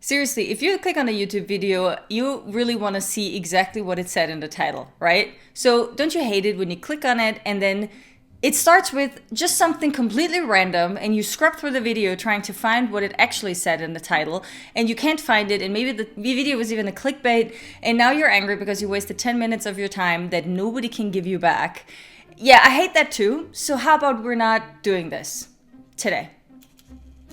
Seriously, if you click on a YouTube video, you really want to see exactly what it said in the title, right? So don't you hate it when you click on it and then it starts with just something completely random and you scrub through the video trying to find what it actually said in the title and you can't find it, and maybe the video was even a clickbait, and now you're angry because you wasted 10 minutes of your time that nobody can give you back. Yeah, I hate that too. So how about we're not doing this today?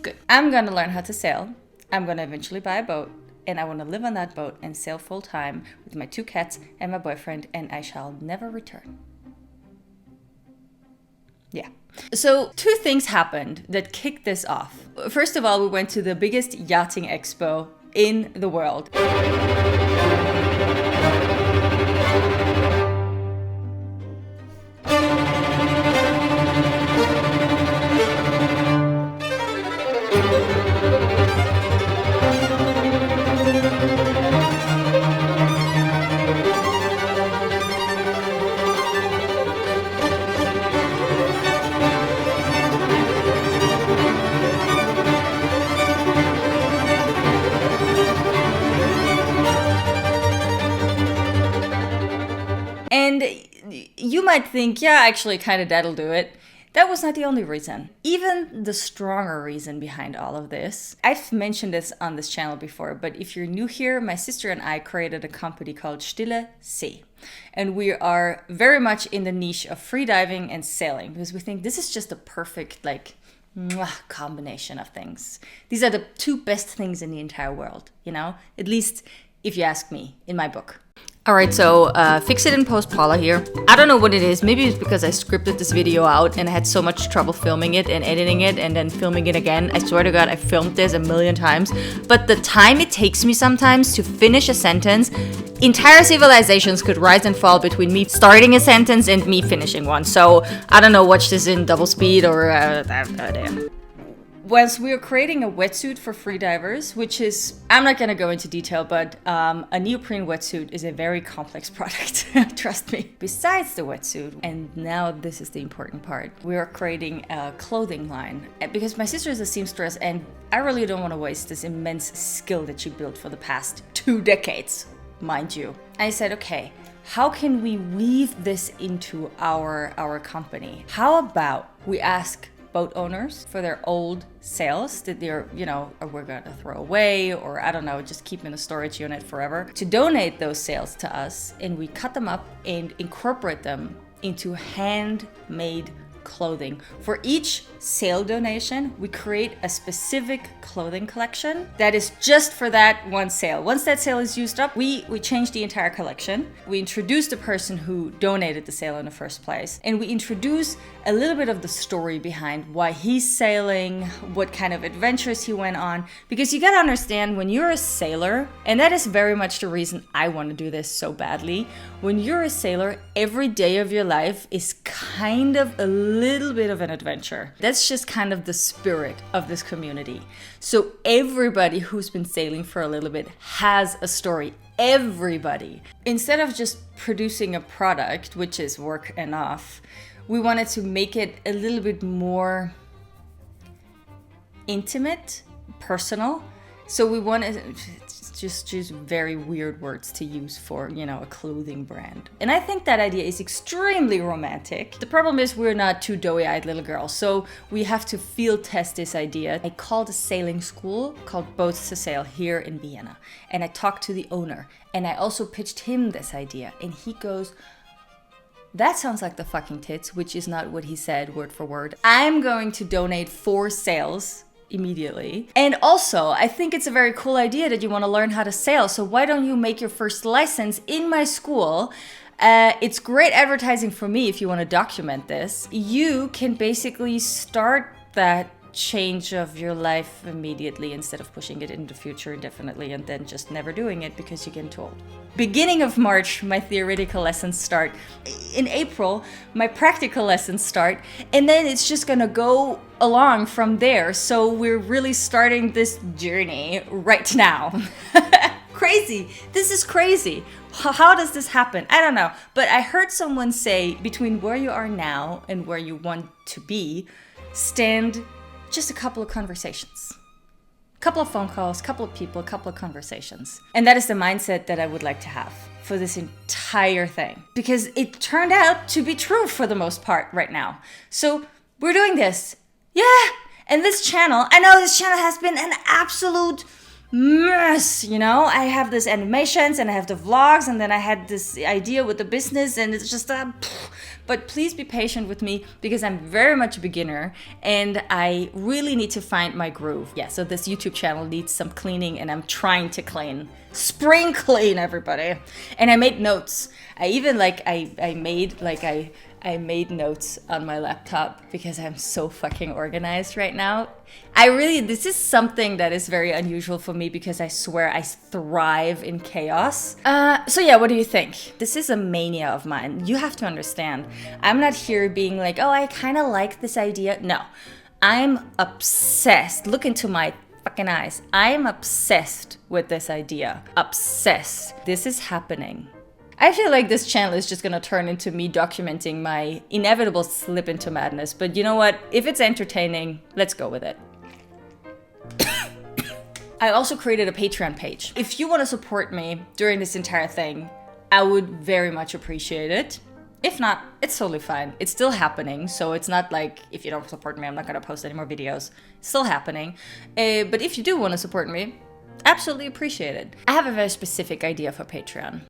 Good. I'm gonna learn how to sail. I'm gonna eventually buy a boat, and I want to live on that boat and sail full time with my 2 cats and my boyfriend, and I shall never return. Yeah. So 2 things happened that kicked this off. First of all, we went to the biggest yachting expo in the world. And you might think, yeah, actually, kind of that'll do it. That was not the only reason. Even the stronger reason behind all of this. I've mentioned this on this channel before, but if you're new here, my sister and I created a company called Stille See. And we are very much in the niche of freediving and sailing because we think this is just a perfect, combination of things. These are the 2 best things in the entire world, at least if you ask me, in my book. All right, so fix it in post Paula here. I don't know what it is. Maybe it's because I scripted this video out and I had so much trouble filming it and editing it and then filming it again. I swear to God, I filmed this a million times. But the time it takes me sometimes to finish a sentence, entire civilizations could rise and fall between me starting a sentence and me finishing one. So I don't know, watch this in double speed or... Once we are creating a wetsuit for freedivers, which is, I'm not going to go into detail, but a neoprene wetsuit is a very complex product, trust me. Besides the wetsuit, and now this is the important part, we are creating a clothing line. Because my sister is a seamstress and I really don't want to waste this immense skill that she built for the past 2 decades, mind you. I said, okay, how can we weave this into our company? How about we ask boat owners for their old sails that they're, or we're gonna throw away, or I don't know, just keep in a storage unit forever, to donate those sails to us, and we cut them up and incorporate them into handmade clothing. For each sail donation, we create a specific clothing collection that is just for that one sail. Once that sail is used up, we change the entire collection. We introduce the person who donated the sail in the first place, and we introduce a little bit of the story behind why he's sailing, what kind of adventures he went on. Because you gotta understand, when you're a sailor, and that is very much the reason I want to do this so badly, when you're a sailor, every day of your life is kind of a little bit of an adventure. That's just kind of the spirit of this community. So everybody who's been sailing for a little bit has a story. Everybody. Instead of just producing a product, which is work enough, we wanted to make it a little bit more intimate, personal. So we wanted just choose very weird words to use for, a clothing brand. And I think that idea is extremely romantic. The problem is we're not 2 doughy-eyed little girls, so we have to field test this idea. I called a sailing school called Boats to Sail here in Vienna, and I talked to the owner, and I also pitched him this idea, and he goes, "That sounds like the fucking tits," which is not what he said word for word. I'm going to donate 4 sails immediately. And also, I think it's a very cool idea that you want to learn how to sail. So why don't you make your first license in my school? It's great advertising for me if you want to document this. You can basically start that change of your life immediately instead of pushing it into the future indefinitely and then just never doing it because you get too old. Beginning of March, my theoretical lessons start. In April, my practical lessons start, and then it's just gonna go along from there. So we're really starting this journey right now. Crazy. This is crazy. How does this happen? I don't know. But I heard someone say between where you are now and where you want to be, stand just a couple of conversations. couple of phone calls, couple of people, couple of conversations. And that is the mindset that I would like to have for this entire thing, because it turned out to be true for the most part right now. So we're doing this. Yeah. And this channel, I know this channel has been an absolute mess, you know. I have this animations and I have the vlogs, and then I had this idea with the business, and it's just but please be patient with me, because I'm very much a beginner and I really need to find my groove. Yeah, so this YouTube channel needs some cleaning, and I'm trying to spring clean, everybody. And I made notes. I even I made notes on my laptop, because I'm so fucking organized right now. This is something that is very unusual for me, because I swear I thrive in chaos. So yeah, what do you think? This is a mania of mine. You have to understand. I'm not here being like, oh, I kind of like this idea. No, I'm obsessed. Look into my fucking eyes. I'm obsessed with this idea. Obsessed. This is happening. I feel like this channel is just gonna turn into me documenting my inevitable slip into madness. But you know what? If it's entertaining, let's go with it. I also created a Patreon page. If you want to support me during this entire thing, I would very much appreciate it. If not, it's totally fine. It's still happening, so it's not like if you don't support me, I'm not gonna post any more videos. It's still happening. But if you do want to support me, absolutely appreciate it. I have a very specific idea for Patreon.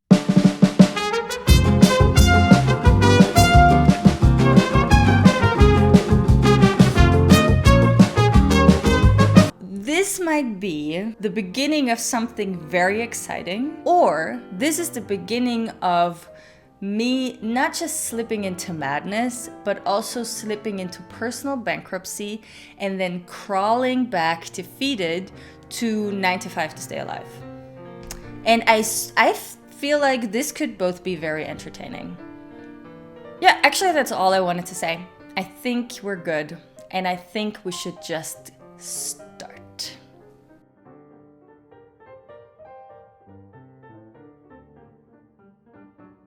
This might be the beginning of something very exciting, or this is the beginning of me not just slipping into madness, but also slipping into personal bankruptcy and then crawling back defeated to 9 to 5 to stay alive. And I feel like this could both be very entertaining. Yeah, actually that's all I wanted to say. I think we're good, and I think we should just start.